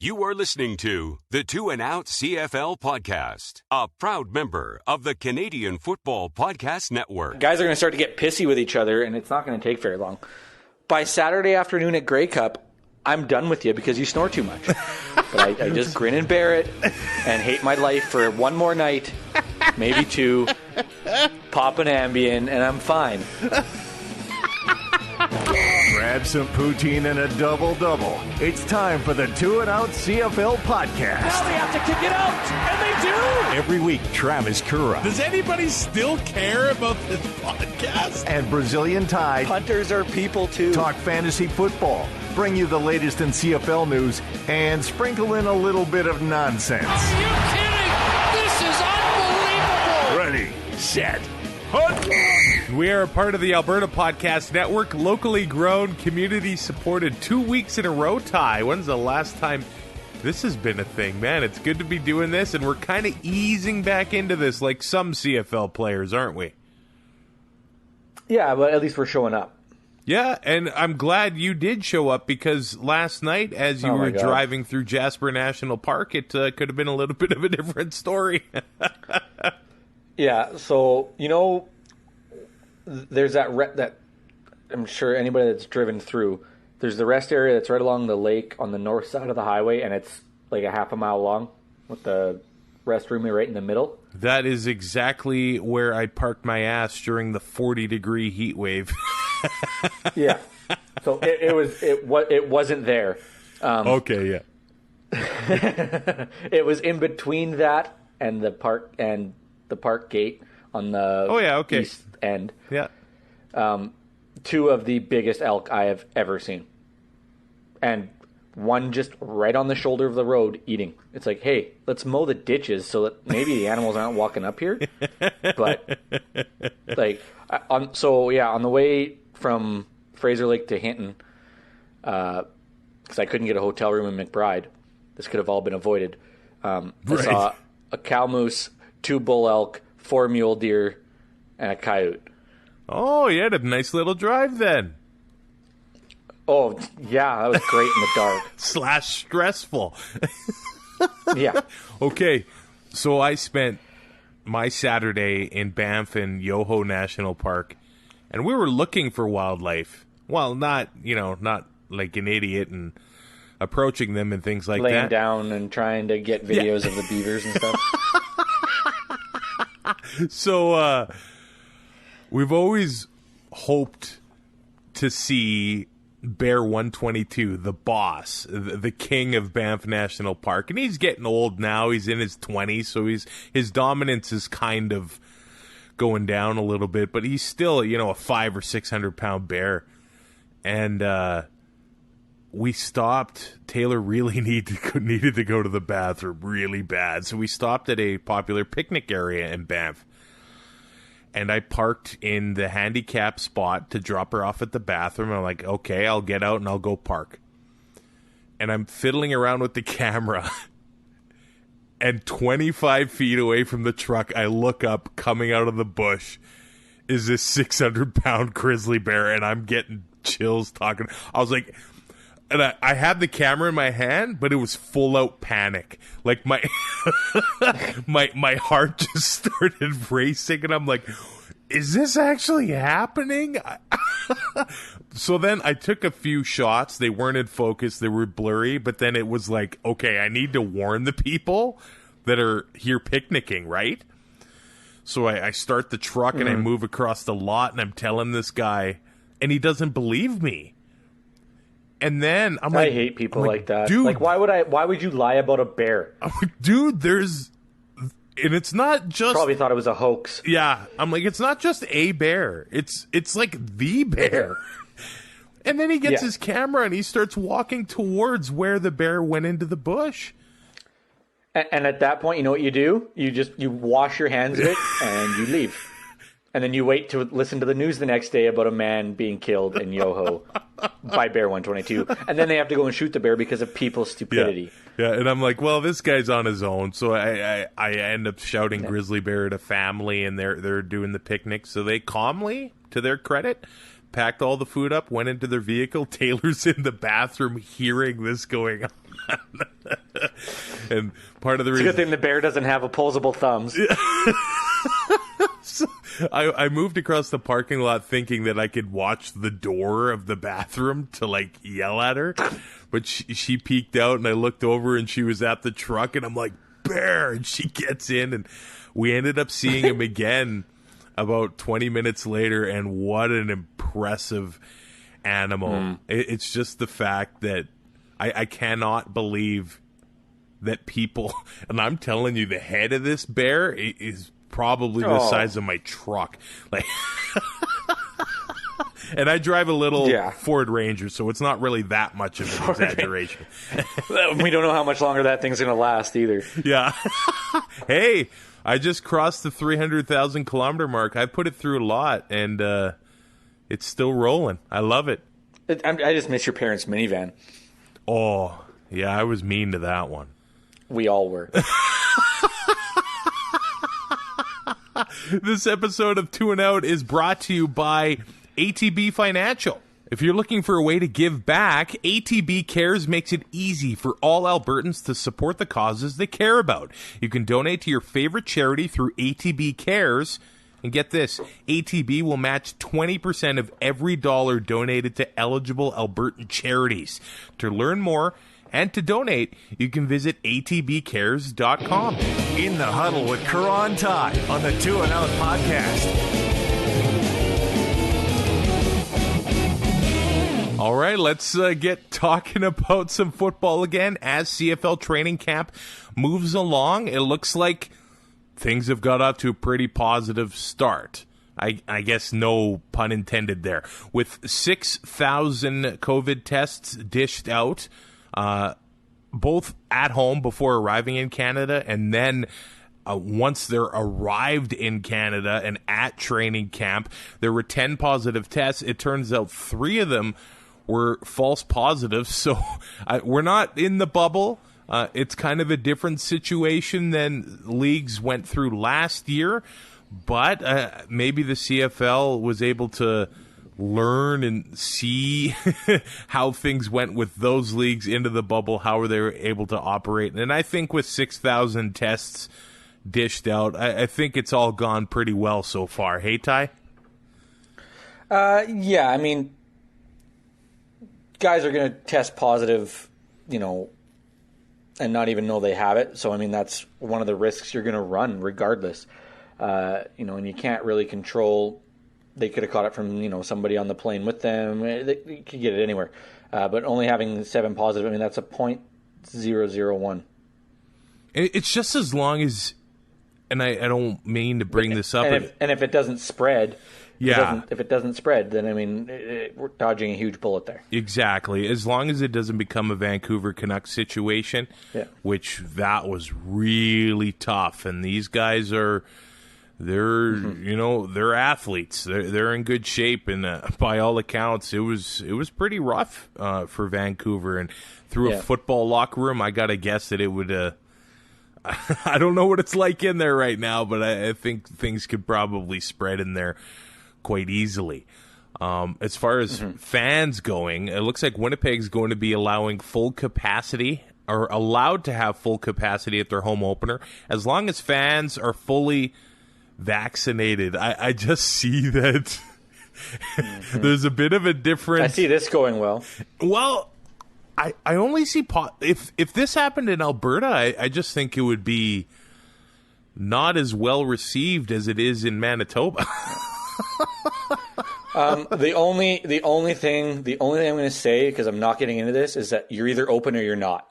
You are listening to the Two and Out CFL podcast, a proud member of the Canadian Football Podcast Network. Guys are going to start to get pissy with each other, and it's not going to take very long. By Saturday afternoon at Grey Cup, I'm done with you because you snore too much. But I just grin and bear it and hate my life for one more night, maybe two, pop an Ambien, and I'm fine. Grab some poutine and a double-double. It's time for the Two and Out CFL podcast. Now they have to kick it out, and they do! Every week, Travis Currah. Does anybody still care about this podcast? And Brazilian Ty. Hunters are people, too. Talk fantasy football, bring you the latest in CFL news, and sprinkle in a little bit of nonsense. Are you kidding? This is unbelievable! Ready, set, hunt! We are a part of the Alberta Podcast Network, locally grown, community-supported 2 weeks in a row. Ty, when's the last time this has been a thing? Man, it's good to be doing this, and we're kind of easing back into this like some CFL players, aren't we? Yeah, but at least we're showing up. Yeah, and I'm glad you did show up because last night, as you were driving through Jasper National Park, it could have been a little bit of a different story. Yeah, so, you know, there's that I'm sure anybody that's driven through, there's the rest area that's right along the lake on the north side of the highway, and it's like a half a mile long with the restroom right in the middle. That is exactly where I parked my ass during the 40-degree heat wave. Yeah, so it wasn't there. Okay, yeah. It was in between that and the park gate on the east end. Yeah. Two of the biggest elk I have ever seen. And one just right on the shoulder of the road eating. It's like, hey, let's mow the ditches so that maybe the animals aren't walking up here. But, like, on the way from Fraser Lake to Hinton, because I couldn't get a hotel room in McBride, this could have all been avoided. I saw a cow moose, 2 bull elk, 4 mule deer, and a coyote. Oh, you had a nice little drive then. Oh, yeah, that was great in the dark. / stressful. Yeah. Okay, so I spent my Saturday in Banff and Yoho National Park, and we were looking for wildlife. Well, not like an idiot and approaching them and things like that. Laying down and trying to get videos of the beavers and stuff. So, we've always hoped to see Bear 122, the boss, the king of Banff National Park. And he's getting old now. He's in his 20s, so his dominance is kind of going down a little bit. But he's still, a 500 or 600 pound bear. And we stopped. Taylor really needed to go to the bathroom really bad. So we stopped at a popular picnic area in Banff. And I parked in the handicap spot to drop her off at the bathroom. I'm like, okay, I'll get out and I'll go park. And I'm fiddling around with the camera. And 25 feet away from the truck, I look up, coming out of the bush, is this 600-pound grizzly bear. And I'm getting chills talking. I was like... And I had the camera in my hand, but it was full out panic. Like my my heart just started racing, and I'm like, "Is this actually happening?" So then I took a few shots. They weren't in focus; they were blurry. But then it was like, okay, I need to warn the people that are here picnicking, right? So I start the truck and I move across the lot, and I'm telling this guy, and he doesn't believe me. And then I'm like, I hate people like that. Dude, like, why would you lie about a bear? I'm like, dude, and it's not just... Probably thought it was a hoax. Yeah. I'm like, it's not just a bear. It's like the bear. And then he gets his camera and he starts walking towards where the bear went into the bush. And at that point, you know what you do? You wash your hands of it and you leave. And then you wait to listen to the news the next day about a man being killed in Yoho by Bear 122. And then they have to go and shoot the bear because of people's stupidity. Yeah, and I'm like, well, this guy's on his own. So I end up shouting grizzly bear at a family, and they're doing the picnic. So they calmly, to their credit, packed all the food up, went into their vehicle. Taylor's in the bathroom hearing this going on. And part of the It's reason... a good thing the bear doesn't have opposable thumbs. So I moved across the parking lot thinking that I could watch the door of the bathroom to, like, yell at her. But she peeked out, and I looked over, and she was at the truck, and I'm like, bear! And she gets in, and we ended up seeing him again about 20 minutes later, and what an impressive animal. It's just the fact that I cannot believe that people, and I'm telling you, the head of this bear is probably the size of my truck. Like, and I drive a little Ford Ranger, so it's not really that much of an exaggeration. We don't know how much longer that thing's going to last either. Yeah. Hey, I just crossed the 300,000 kilometer mark. I put it through a lot, and it's still rolling. I love it. I just miss your parents' minivan. Oh, yeah, I was mean to that one. We all were. This episode of Two and Out is brought to you by ATB Financial. If you're looking for a way to give back, ATB Cares makes it easy for all Albertans to support the causes they care about. You can donate to your favorite charity through ATB Cares. And get this, ATB will match 20% of every dollar donated to eligible Albertan charities. To learn more and to donate, you can visit atbcares.com. In the Huddle with Currah and Ty on the Two and Out podcast. All right, let's get talking about some football again as CFL training camp moves along. It looks like things have got off to a pretty positive start. I guess no pun intended there. With 6,000 COVID tests dished out, both at home before arriving in Canada, and then once they're arrived in Canada and at training camp, there were 10 positive tests. It turns out 3 of them were false positives, so we're not in the bubble. It's kind of a different situation than leagues went through last year, but maybe the CFL was able to learn and see how things went with those leagues into the bubble, how they were able to operate. And I think with 6,000 tests dished out, I think it's all gone pretty well so far. Hey, Ty? Yeah, I mean, guys are going to test positive, and not even know they have it. So, I mean, that's one of the risks you're going to run regardless. And you can't really control. They could have caught it from, somebody on the plane with them. They could get it anywhere. But only having 7 positive, I mean, that's a 0.001. It's just as long as, and I don't mean to bring this up. And if it doesn't spread, yeah. If it doesn't spread, then, I mean, we're dodging a huge bullet there. Exactly. As long as it doesn't become a Vancouver Canucks situation, which that was really tough. And these guys are, they're athletes. They're in good shape. And by all accounts, it was pretty rough for Vancouver. And through a football locker room, I got to guess that it would, I don't know what it's like in there right now, but I think things could probably spread in there quite easily. As far as fans going, it looks like Winnipeg's going to be allowing full capacity, or allowed to have full capacity at their home opener, as long as fans are fully vaccinated. I just see that there's a bit of a difference. I see this going well. Well, I only see if this happened in Alberta, I just think it would be not as well received as it is in Manitoba. The only thing I'm going to say, because I'm not getting into this, is that you're either open or you're not.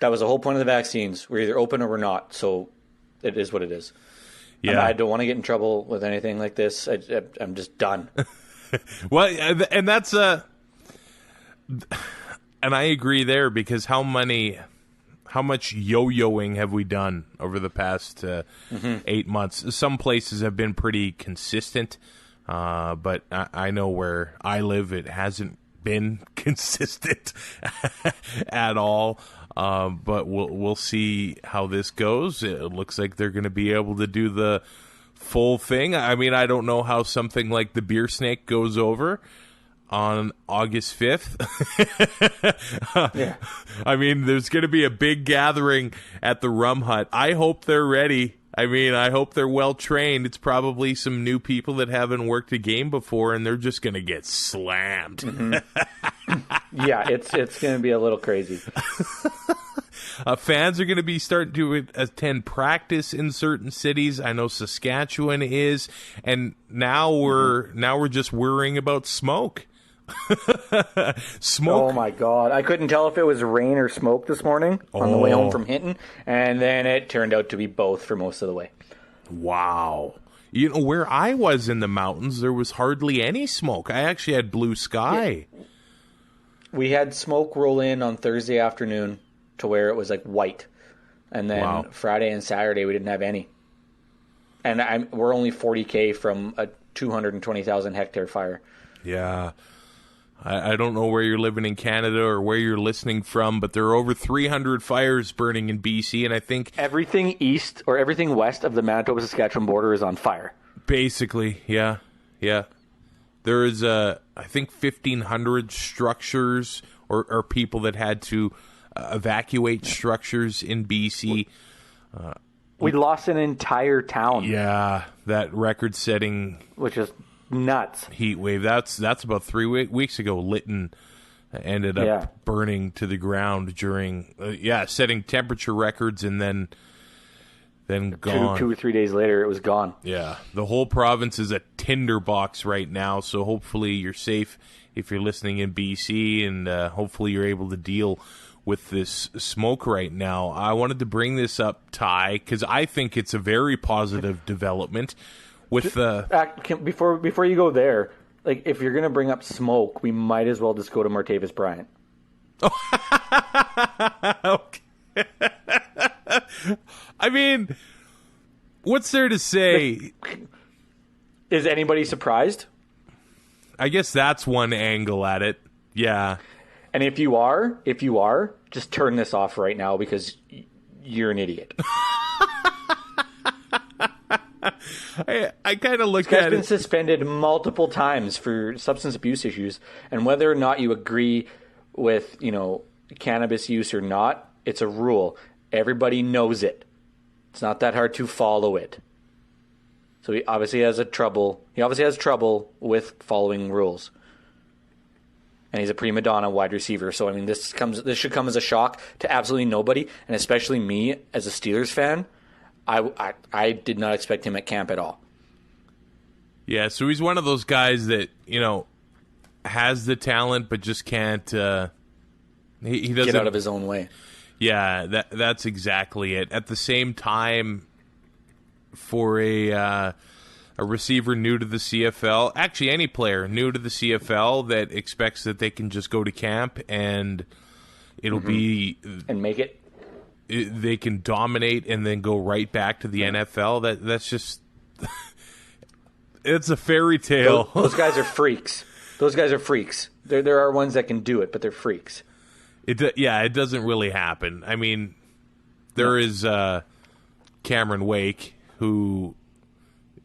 That was the whole point of the vaccines. We're either open or we're not. So it is what it is. Yeah, I don't want to get in trouble with anything like this. I'm just done. Well, and that's and I agree there, because how much yo-yoing have we done over the past 8 months? Some places have been pretty consistent. But I know where I live, it hasn't been consistent at all. But we'll see how this goes. It looks like they're going to be able to do the full thing. I mean, I don't know how something like the beer snake goes over. on August 5th. Yeah. I mean, there's going to be a big gathering at the Rum Hut. I hope they're ready. I mean, I hope they're well trained. It's probably some new people that haven't worked a game before, and they're just going to get slammed. Yeah, it's going to be a little crazy. Fans are going to be starting to attend practice in certain cities. I know Saskatchewan is, and now we're just worrying about smoke. Smoke. Oh my God! I couldn't tell if it was rain or smoke this morning on the way home from Hinton, and then it turned out to be both for most of the way. Wow. You know, where I was in the mountains, there was hardly any smoke. I actually had blue sky. Yeah. We had smoke roll in on Thursday afternoon to where it was like white, and then Friday and Saturday we didn't have any. And we're only 40K from a 220,000 hectare fire. Yeah. I don't know where you're living in Canada or where you're listening from, but there are over 300 fires burning in BC, and I think everything east or everything west of the Manitoba-Saskatchewan border is on fire. Basically, yeah. There is, I think, 1,500 structures or people that had to evacuate structures in BC. We lost an entire town. Yeah, that record-setting, which is nuts, heat wave. That's about 3 weeks ago. Lytton ended up burning to the ground during setting temperature records, and then gone. 2 or 3 days later, it was gone. Yeah, the whole province is a tinderbox right now. So hopefully you're safe if you're listening in BC, and hopefully you're able to deal with this smoke right now. I wanted to bring this up, Ty, because I think it's a very positive development. With before you go there, like if you're gonna bring up smoke, we might as well just go to Martavis Bryant. Okay. I mean, what's there to say? Is anybody surprised? I guess that's one angle at it. Yeah. And if you are, just turn this off right now because you're an idiot. I kind of look at it. This guy's been suspended multiple times for substance abuse issues, and whether or not you agree with, cannabis use or not, it's a rule. Everybody knows it. It's not that hard to follow it. So he obviously has trouble with following rules. And he's a prima donna wide receiver. So I mean, this should come as a shock to absolutely nobody, and especially me as a Steelers fan. I did not expect him at camp at all. Yeah, so he's one of those guys that, has the talent but just can't he doesn't get out of his own way. Yeah, that's exactly it. At the same time, for a receiver new to the CFL, actually any player new to the CFL that expects that they can just go to camp and it'll be and make it, they can dominate and then go right back to the NFL. That's just it's a fairy tale. Those guys are freaks. There are ones that can do it, but they're freaks. It doesn't really happen. I mean, there is Cameron Wake, who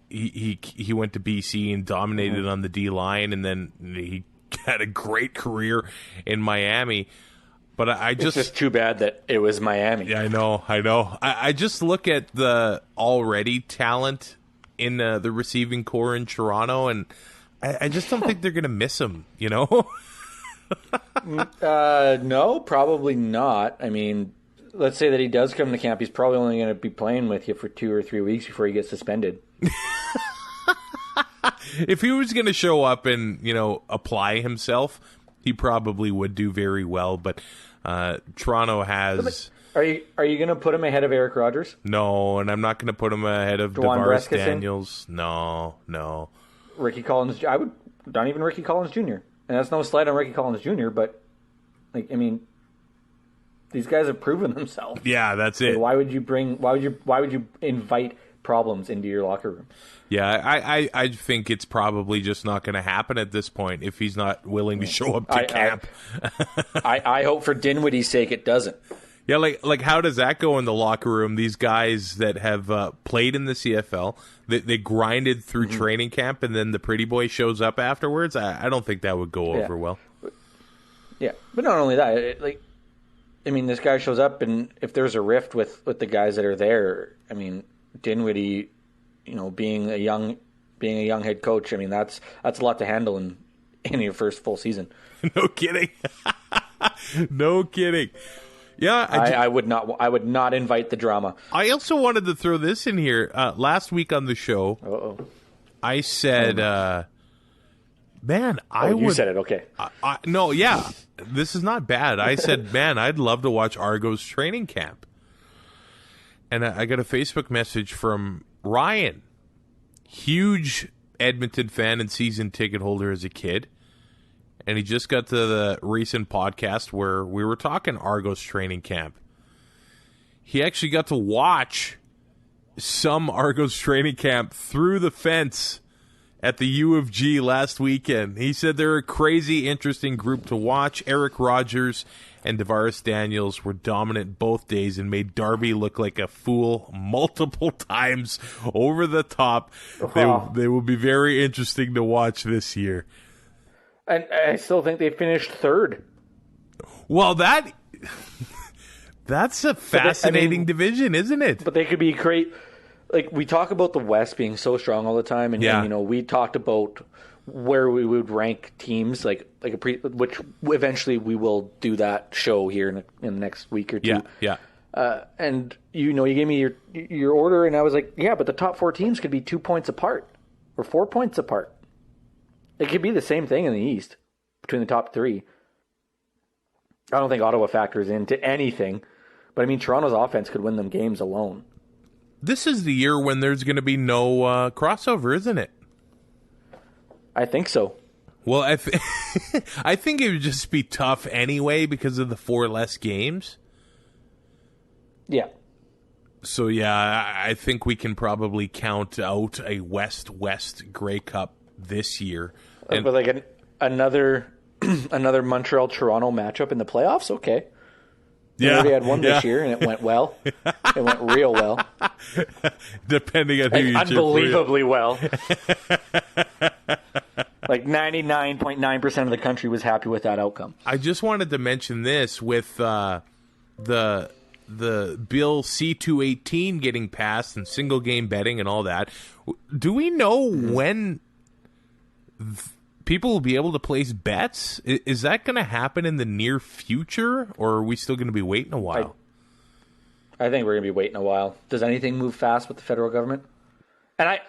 he went to BC and dominated on the D line, and then he had a great career in Miami. But it's just too bad that it was Miami. Yeah, I know. I just look at the already talent in the receiving core in Toronto, and I just don't think they're going to miss him, No, probably not. I mean, let's say that he does come to camp. He's probably only going to be playing with you for 2 or 3 weeks before he gets suspended. If he was going to show up and, apply himself, he probably would do very well. But Toronto has... Are you going to put him ahead of Eric Rodgers? No, and I'm not going to put him ahead of DeVaris Daniels. No. Ricky Collins... not even Ricky Collins Jr. And that's no slight on Ricky Collins Jr., but, these guys have proven themselves. Yeah, that's it. Why would you invite problems into your locker room? Yeah, I think it's probably just not going to happen at this point if he's not willing to show up to camp. I hope for Dinwiddie's sake it doesn't. Yeah, like how does that go in the locker room? These guys that have played in the CFL, they grinded through training camp, and then the pretty boy shows up afterwards. I don't think that would go over well. Yeah, but not only that, this guy shows up, and if there's a rift with the guys that are there, Dinwiddie, being a young head coach, that's a lot to handle in your first full season. No kidding. No kidding. Yeah, I would not invite the drama. I also wanted to throw this in here. Last week on the show, I said, "Man, you said it, okay? No, yeah, this is not bad." I said, "Man, I'd love to watch Argo's training camp." And I got a Facebook message from Ryan, huge Edmonton fan and season ticket holder as a kid. And he just got to the recent podcast where we were talking Argos training camp. He actually got to watch some Argos training camp through the fence at the U of G last weekend. He said they're a crazy, interesting group to watch. Eric Rogers and Tavares Daniels were dominant both days and made Darby look like a fool multiple times over the top. They will be very interesting to watch this year. And I still think they finished third. Well, that's a fascinating division, isn't it? But they could be great. Like, we talk about the West being so strong all the time, and we talked about where we would rank teams, which eventually we will do that show here in the next week or two. Yeah. And you gave me your order, and I was like, yeah, but the top 4 teams could be 2 points apart or 4 points apart. It could be the same thing in the East between the top 3. I don't think Ottawa factors into anything, but Toronto's offense could win them games alone. This is the year when there's going to be no crossover, isn't it? I think so. Well, I think it would just be tough anyway because of the 4 less games. Yeah. So, yeah, I think we can probably count out a West-West Grey Cup this year. But like another Montreal-Toronto matchup in the playoffs? Okay. We already had one this year, and it went well. It went real well. Depending on who you unbelievably well. Like 99.9% of the country was happy with that outcome. I just wanted to mention this with the Bill C-218 getting passed and single game betting and all that. Do we know when people will be able to place bets? Is that going to happen in the near future, or are we still going to be waiting a while? I think we're going to be waiting a while. Does anything move fast with the federal government? And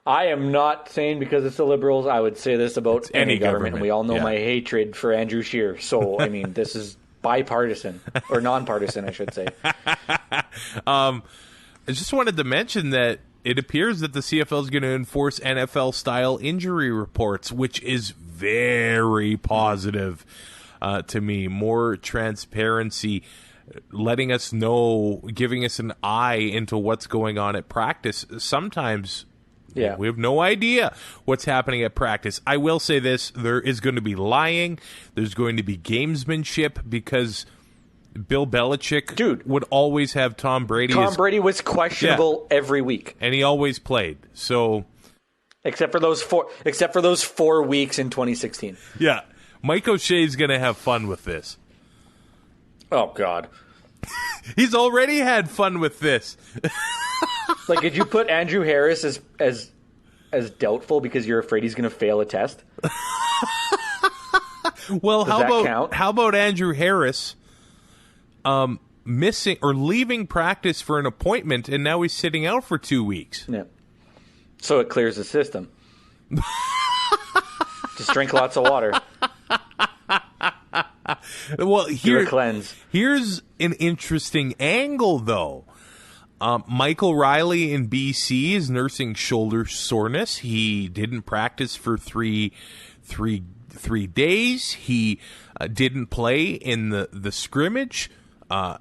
I am not saying because it's the Liberals. I would say this about any government. And we all know my hatred for Andrew Scheer. So, this is bipartisan, or nonpartisan, I should say. I just wanted to mention that it appears that the CFL is going to enforce NFL-style injury reports, which is very positive to me. More transparency, letting us know, giving us an eye into what's going on at practice. Sometimes we have no idea what's happening at practice. I will say this, there is going to be lying. There's going to be gamesmanship because Bill Belichick would always have Tom Brady. Tom Brady was questionable every week, and he always played. So, except for those 4 weeks in 2016. Yeah, Mike O'Shea's going to have fun with this. Oh God, he's already had fun with this. Like, did you put Andrew Harris as doubtful because you're afraid he's going to fail a test? Well, how about Andrew Harris? Missing or leaving practice for an appointment, and now he's sitting out for 2 weeks. Yeah. So it clears the system. Just drink lots of water. Well, do a cleanse. Here's an interesting angle, though. Michael Riley in BC is nursing shoulder soreness. He didn't practice for three days. He didn't play in the scrimmage.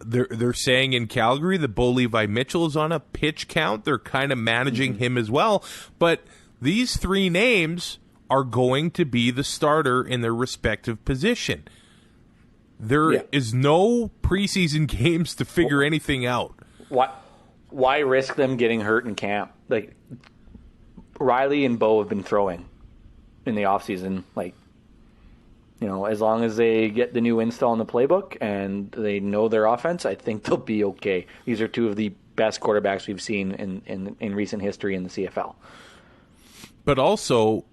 They're saying in Calgary that Bo Levi Mitchell is on a pitch count. They're kind of managing him as well. But these 3 names are going to be the starter in their respective position. There is no preseason games to figure anything out. Why risk them getting hurt in camp? Like, Riley and Bo have been throwing in the offseason. Like, as long as they get the new install in the playbook and they know their offense, I think they'll be okay. These are two of the best quarterbacks we've seen in recent history in the CFL. But also,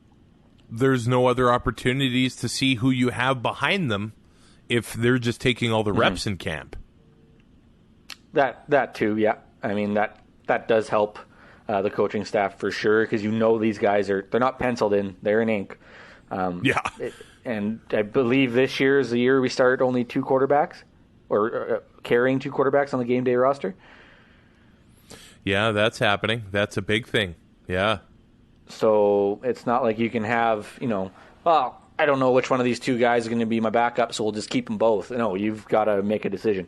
there's no other opportunities to see who you have behind them if they're just taking all the reps in camp. That too, yeah. I mean, that does help the coaching staff for sure, because these guys they're not penciled in, they're in ink. And I believe this year is the year we start only 2 quarterbacks, or carrying 2 quarterbacks on the game day roster. Yeah, that's happening. That's a big thing. Yeah. So it's not like you can have, well, I don't know which one of these 2 guys is going to be my backup, so we'll just keep them both. No, you've got to make a decision.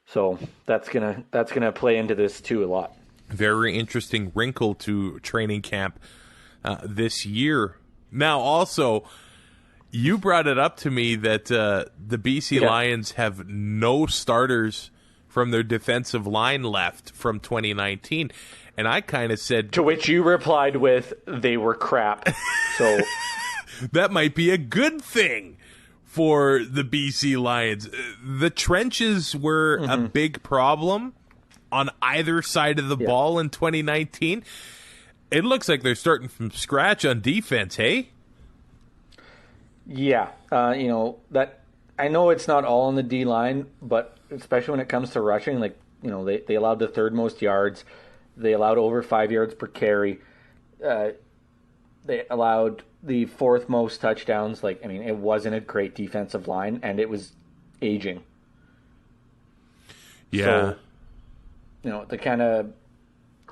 So that's gonna play into this too a lot. Very interesting wrinkle to training camp this year. Now, also, you brought it up to me that the BC Lions have no starters from their defensive line left from 2019. And I kind of said... To which you replied with, they were crap. So that might be a good thing for the BC Lions. The trenches were a big problem on either side of the ball in 2019. It looks like they're starting from scratch on defense, hey? Yeah. That I know it's not all on the D-line, but especially when it comes to rushing, they allowed the 3rd most yards. They allowed over 5 yards per carry. They allowed the 4th most touchdowns. It wasn't a great defensive line, and it was aging. Yeah. So, to kind of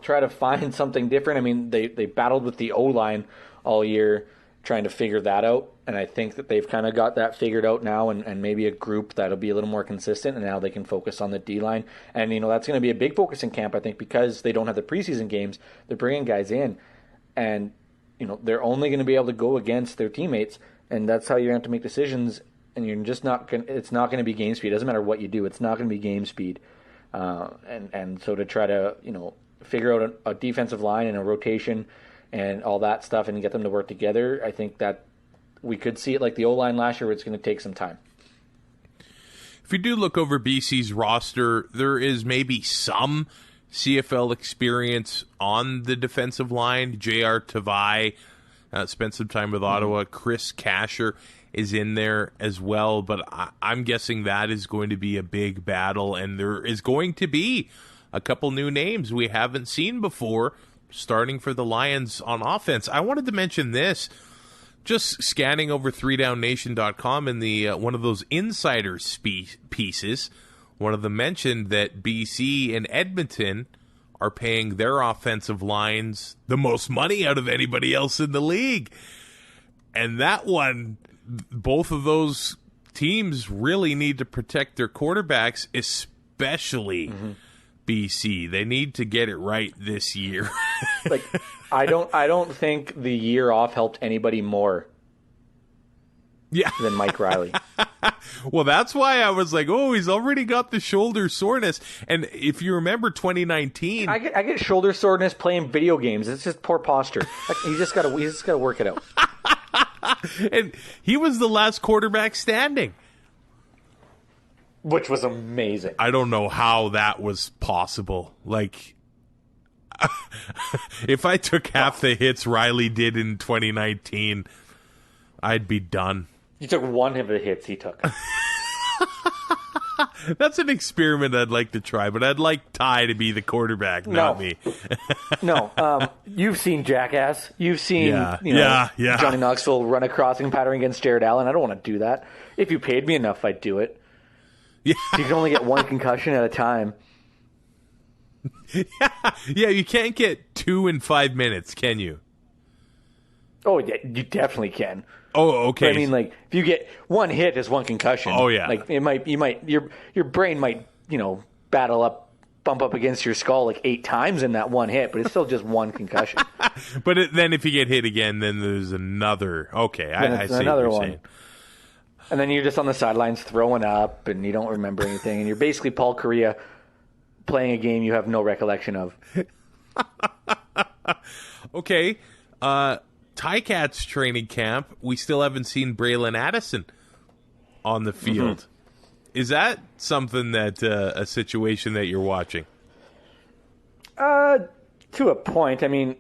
try to find something different. They battled with the O-line all year trying to figure that out, and I think that they've kind of got that figured out now, and maybe a group that'll be a little more consistent, and now they can focus on the D-line. And, that's going to be a big focus in camp, I think, because they don't have the preseason games. They're bringing guys in, and, they're only going to be able to go against their teammates, and that's how you're going to have to make decisions, and you're just not going to, it's not going to be game speed. It doesn't matter what you do. It's not going to be game speed. And so to try to, figure out a defensive line and a rotation and all that stuff and get them to work together, I think that we could see it like the O-line last year, where it's going to take some time. If you do look over BC's roster, there is maybe some CFL experience on the defensive line. J.R. Tavai spent some time with Ottawa. Chris Kasher is in there as well, but I'm guessing that is going to be a big battle, and there is going to be a couple new names we haven't seen before starting for the Lions on offense. I wanted to mention this. Just scanning over 3downnation.com in the one of those insiders pieces, one of them mentioned that BC and Edmonton are paying their offensive lines the most money out of anybody else in the league. And that one, both of those really need to protect their quarterbacks, especially BC. They need to get it right this year. I don't think the year off helped anybody more than Mike Riley. Well, that's why I was like, oh, he's already got the shoulder soreness. And if you remember 2019... I get shoulder soreness playing video games. It's just poor posture. He's just got to work it out. And he was the last quarterback standing. Which was amazing. I don't know how that was possible. If I took half the hits Riley did in 2019, I'd be done. You took one of the hits he took. That's an experiment I'd like to try, but I'd like Ty to be the quarterback, not me. No. You've seen Jackass. You've seen Johnny Knoxville run a crossing pattern against Jared Allen. I don't want to do that. If you paid me enough, I'd do it. Yeah. You can only get one concussion at a time. Yeah, you can't get 2 in 5 minutes, can you? Oh, yeah, you definitely can. Oh, okay. But if you get one hit, it's one concussion. Oh, yeah. Your brain might, bump up against your skull 8 times in that one hit, but it's still just one concussion. But then if you get hit again, then there's another. Okay, I see another what you're one. saying. And then you're just on the sidelines throwing up, and you don't remember anything, and you're basically Paul Currah playing a game you have no recollection of. Okay. Ticats training camp, we still haven't seen Braylon Addison on the field. Is that something that a situation that you're watching? To a point. I mean,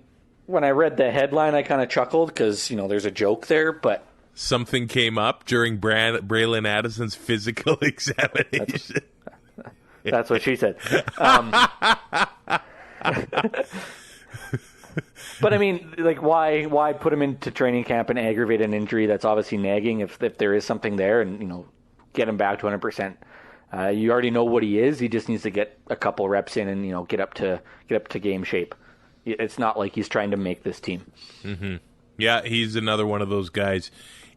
when I read the headline, I kind of chuckled because, there's a joke there, but... Something came up during Braylon Addison's physical examination. That's what she said. But I mean, like, why put him into training camp and aggravate an injury that's obviously nagging if there is something there, and get him back to 100%. You already know what he is. He just needs to get a couple reps in and get up to game shape. It's not like he's trying to make this team. Mm-hmm. Yeah, he's another one of those guys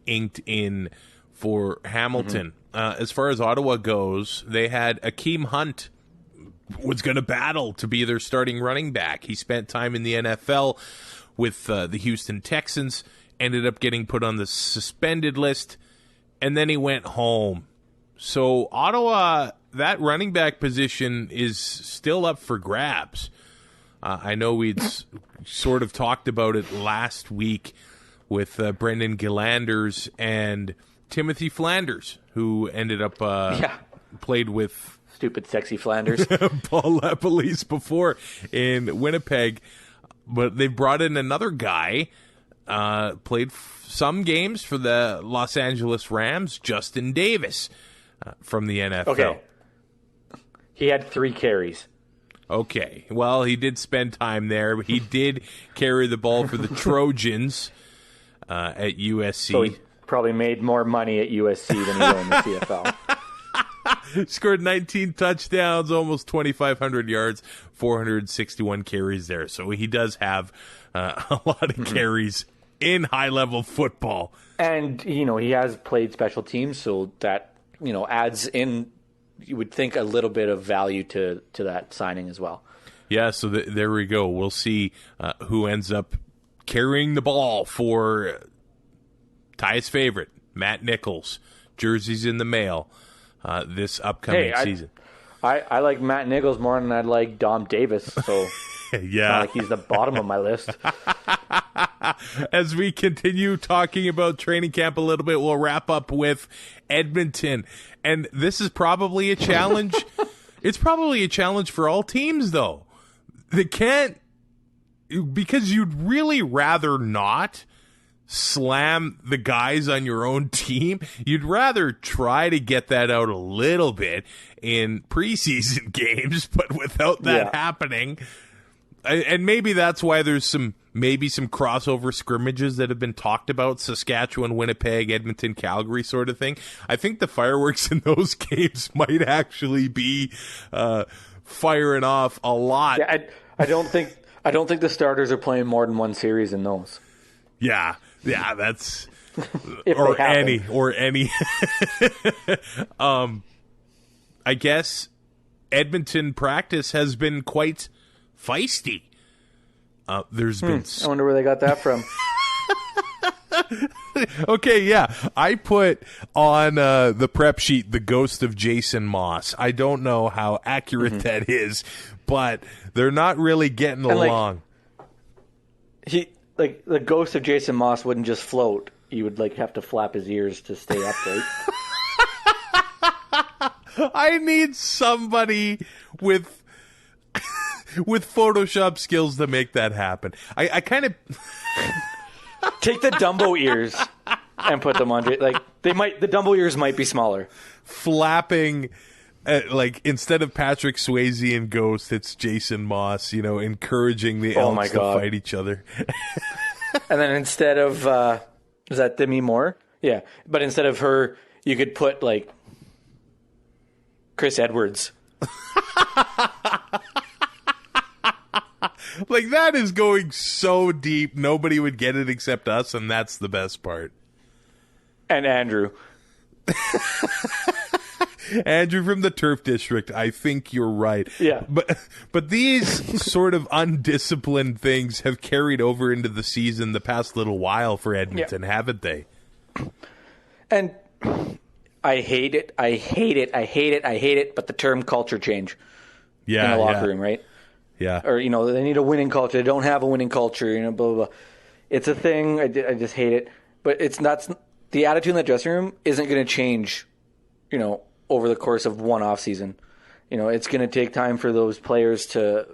inked in for Hamilton. As far as Ottawa goes, they had Akeem Hunt was going to battle to be their starting running back. He spent time in the NFL with the Houston Texans, ended up getting put on the suspended list, and then he went home. So Ottawa, that running back position is still up for grabs. I know we'd sort of talked about it last week with Brendan Gillanders and Timothy Flanders, who ended up played with stupid sexy Flanders Paul LaPolice before in Winnipeg. But they brought in another guy, played some games for the Los Angeles Rams, Justin Davis, from the NFL. Okay. He had 3 carries. Okay. Well, he did spend time there. He did carry the ball for the Trojans at USC. So he probably made more money at USC than he will in the CFL. Scored 19 touchdowns, almost 2,500 yards, 461 carries there. So he does have a lot of carries in high-level football. And, he has played special teams, so that, adds in, you would think, a little bit of value to that signing as well. Yeah, so there we go. We'll see who ends up carrying the ball for Ty's favorite, Matt Nichols. Jerseys in the mail this upcoming season. I like Matt Nichols more than I like Dom Davis, so yeah, like he's the bottom of my list. As we continue talking about training camp a little bit, we'll wrap up with Edmonton. And this is probably a challenge. It's probably a challenge for all teams, though. They can't, because you'd really rather not slam the guys on your own team. You'd rather try to get that out a little bit in preseason games, but without that happening. And maybe that's why there's some crossover scrimmages that have been talked about, Saskatchewan, Winnipeg, Edmonton, Calgary sort of thing. I think the fireworks in those games might actually be firing off a lot. Yeah, I don't think the starters are playing more than one series in those. Yeah, that's or any. I guess Edmonton practice has been quite feisty. There's been. I wonder where they got that from. Okay, yeah. I put on the prep sheet the ghost of Jason Moss. I don't know how accurate that is, but they're not really getting along. The ghost of Jason Moss wouldn't just float. You would have to flap his ears to stay upright. I need somebody with Photoshop skills to make that happen. I kind of take the Dumbo ears and put them on. The Dumbo ears might be smaller. Flapping, instead of Patrick Swayze and Ghost, it's Jason Moss. Encouraging the elves to fight each other. And then instead of is that Demi Moore? Yeah, but instead of her, you could put Chris Edwards. That is going so deep, nobody would get it except us, and that's the best part. And Andrew. Andrew from the Turf District, I think you're right. Yeah. But these sort of undisciplined things have carried over into the season the past little while for Edmonton, haven't they? And I hate it. I hate it. I hate it. I hate it. But the term culture change in the locker room, right? Yeah. Or, they need a winning culture. They don't have a winning culture, blah, blah, blah. It's a thing. I just hate it. But it's not – the attitude in that dressing room isn't going to change, over the course of one off season. It's going to take time for those players to,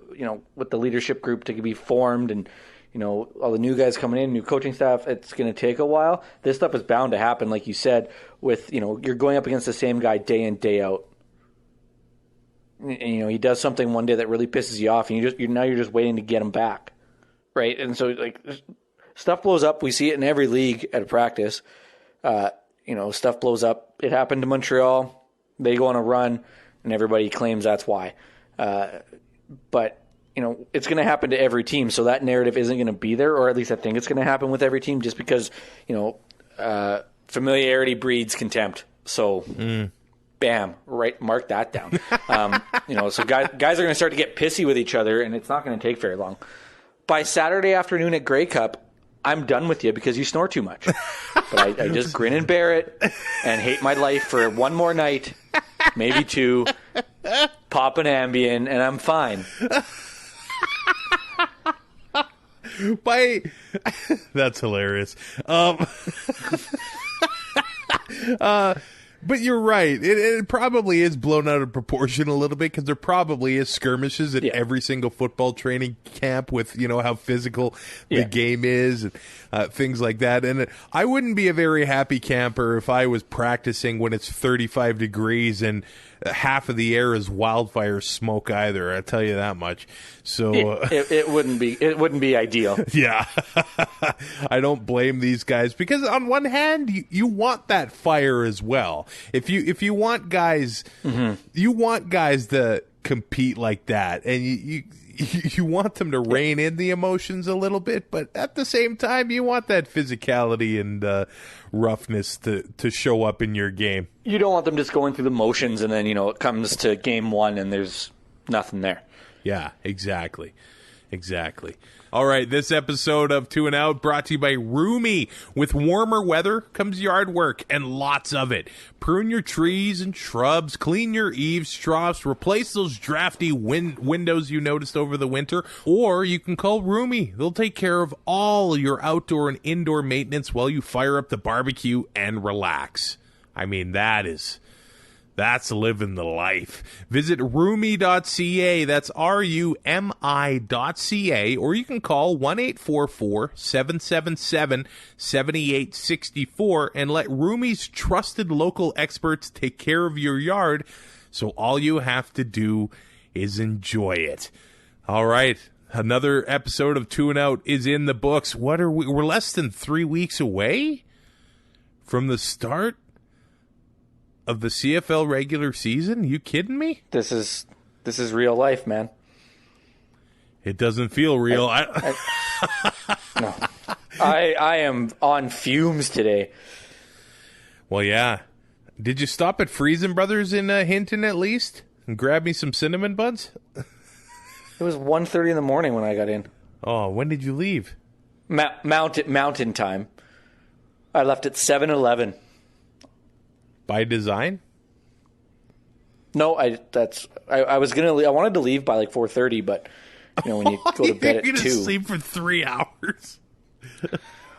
with the leadership group to be formed and, all the new guys coming in, new coaching staff. It's going to take a while. This stuff is bound to happen, like you said, with, you're going up against the same guy day in, day out. And, he does something one day that really pisses you off, and you're just waiting to get him back, right? And so, stuff blows up. We see it in every league at a practice. Stuff blows up. It happened to Montreal. They go on a run, and everybody claims that's why. But it's going to happen to every team, so that narrative isn't going to be there, or at least I think it's going to happen with every team, just because familiarity breeds contempt. So. Bam, right, mark that down. So guys are going to start to get pissy with each other, and it's not going to take very long. By Saturday afternoon at Grey Cup, I'm done with you because you snore too much. But I just grin and bear it and hate my life for one more night, maybe two, pop an Ambien, and I'm fine. That's hilarious. But you're right. It probably is blown out of proportion a little bit because there probably is skirmishes at every single football training camp with, how physical the game is and things like that. And I wouldn't be a very happy camper if I was practicing when it's 35 degrees and half of the air is wildfire smoke either. I tell you that much. So it wouldn't be ideal. Yeah. I don't blame these guys because on one hand you want that fire as well. If you want guys you want guys to compete like that, and you want them to rein in the emotions a little bit, but at the same time you want that physicality and roughness to show up in your game. You don't want them just going through the motions and then, it comes to game one and there's nothing there. Yeah, exactly. All right, this episode of Two and Out brought to you by Roomy. With warmer weather comes yard work, and lots of it. Prune your trees and shrubs, clean your eaves troughs, replace those drafty windows you noticed over the winter, or you can call Roomy. They'll take care of all your outdoor and indoor maintenance while you fire up the barbecue and relax. I mean, that's living the life. Visit roomy.ca. That's RUMI.ca. Or you can call 1-844-777-7864 and let Roomy's trusted local experts take care of your yard. So all you have to do is enjoy it. All right. Another episode of Two and Out is in the books. We're less than 3 weeks away from the start of the CFL regular season? You kidding me? This is real life, man. It doesn't feel real. No. I am on fumes today. Well, yeah. Did you stop at Friesen Brothers in Hinton at least and grab me some cinnamon buns? It was 1:30 in the morning when I got in. Oh, when did you leave? Mountain time. I left at 7:11. By design? No, I wanted to leave by like 4:30, but when you go to bed at 2. You're gonna sleep for 3 hours.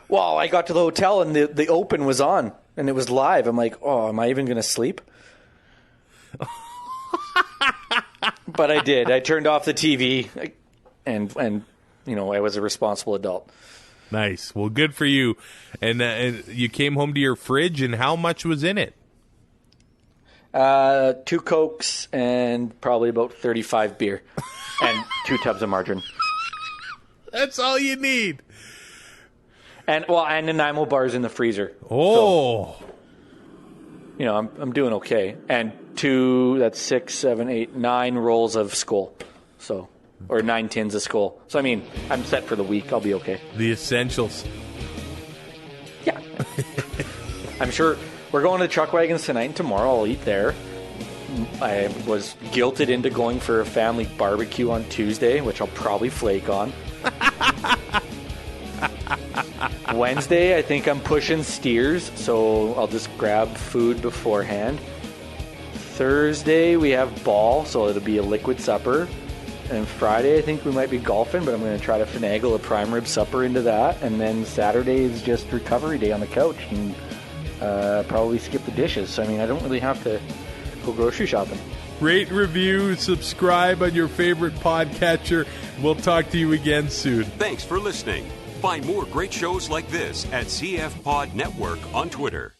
Well, I got to the hotel and the open was on and it was live. I'm like, oh, am I even gonna sleep? But I did. I turned off the TV and I was a responsible adult. Nice. Well, good for you. And you came home to your fridge, and how much was in it? 2 Cokes and probably about 35 beer and 2 tubs of margarine. That's all you need. And Nanaimo bars in the freezer. Oh. So, I'm doing okay. And 2, that's 6, 7, 8, 9 rolls of Skol. So, or 9 tins of Skol. So, I mean, I'm set for the week. I'll be okay. The essentials. Yeah. I'm sure we're going to Truck Wagons tonight and tomorrow. I'll eat there. I was guilted into going for a family barbecue on Tuesday, which I'll probably flake on. Wednesday, I think I'm pushing steers, so I'll just grab food beforehand. Thursday, we have ball, so it'll be a liquid supper. And Friday, I think we might be golfing, but I'm going to try to finagle a prime rib supper into that. And then Saturday is just recovery day on the couch and probably skip the dishes. So, I mean, I don't really have to go grocery shopping. Rate, review, subscribe on your favorite podcatcher. We'll talk to you again soon. Thanks for listening. Find more great shows like this at CF Pod Network on Twitter.